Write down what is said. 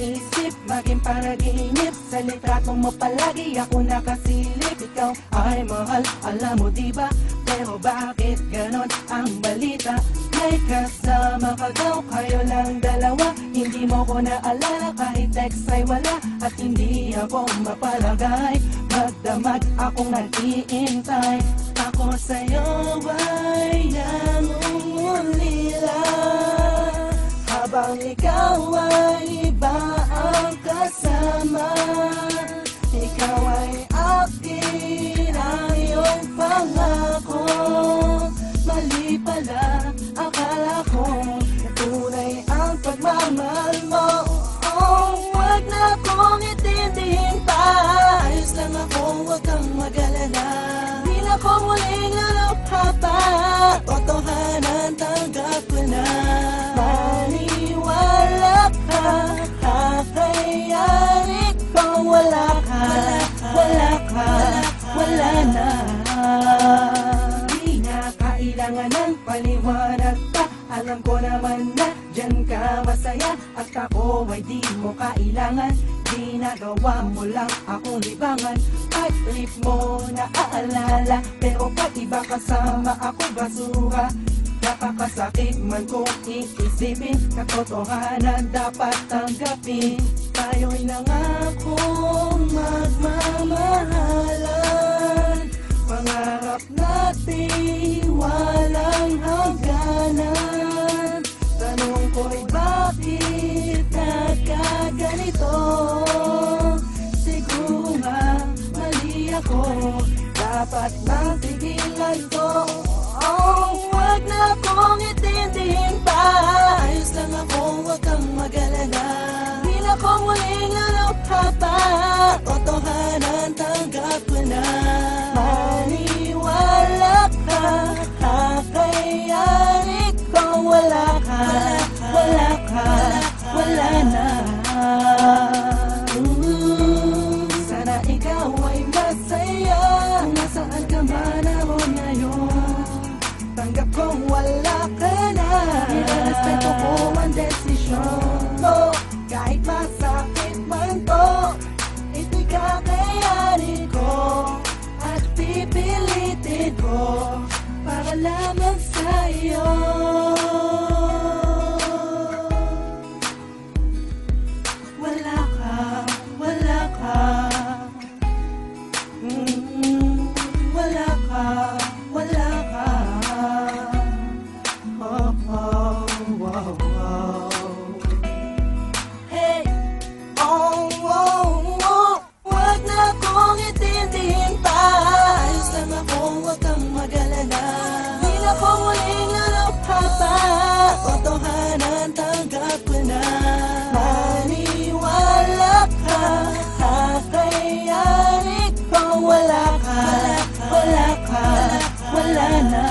isip, maging panaginip. Sa litrato mo palagi ako nakasilip. Ikaw ay mahal, alam mo diba? Pero bakit ganon ang balita? May kasama ka daw, kayo lang dalawa. Hindi mo ko naalala, kahit text ay wala. At hindi ako mapalagay, magdamag akong nag-iintay. Ako sa'yo ay nangungulila, habang ikaw ay iba ang kasama. Ikaw ay akin, ang iyong pangako. Mali pala, akala ko tunay ang pagmamahal mo. Oh, wag na akong itindihin pa. Ayos lang ako, wag kang mag-alala. Di na ko muling alukha pa. Totohanan, tanggap ko na. Maniwala ka, kakayari ko. Wala ka, wala ka, wala na. Di na kailangan ng paliwanag pa. Alam ko naman na dyan ka masaya, at ako ay di mo kailangan. Ginagawa mo lang akong libangan, at trip mo na aalala. Pero pag iba kasama ako basura, nakakasakit man kung iisipin. Katotohanan dapat tanggapin. Tayo'y nangakong magmamahalan. Pangarap natin walang hangganan. Tanong ko'y bakit nagkaganito? Siguro nga mali ako, dapat nang tigilan ko. Oh, wag na akong itindihin pa. Ayos lang ako, wag kang mag-alala. Di na ko muling alukha pa. Totohanan, tanggap ko na. Maniwala ka, kakayari ko. Wala ka, wala ka, wala na. Sana ikaw ay masaya, nasaan ka man ako ngayon. Tanggap kong wala ka na. Nirespeto ko ang desisyon mo. Kahit masakit man to, ito'y kakayanin ko. At pipilitin ko para lamang sa'yo. Wala ka, wala ka. Wala ka, wala ka. Oh, oh, oh, oh. Hey, oh, oh, oh. Wag na akong itindihin pa. Ayos lang ako, wag kang mag-alala. Di na ko muling alukha pa. Totohanan, tanggap ko na. Maniwala ka, kakayari ko. Wala ka, wala ka, wala na.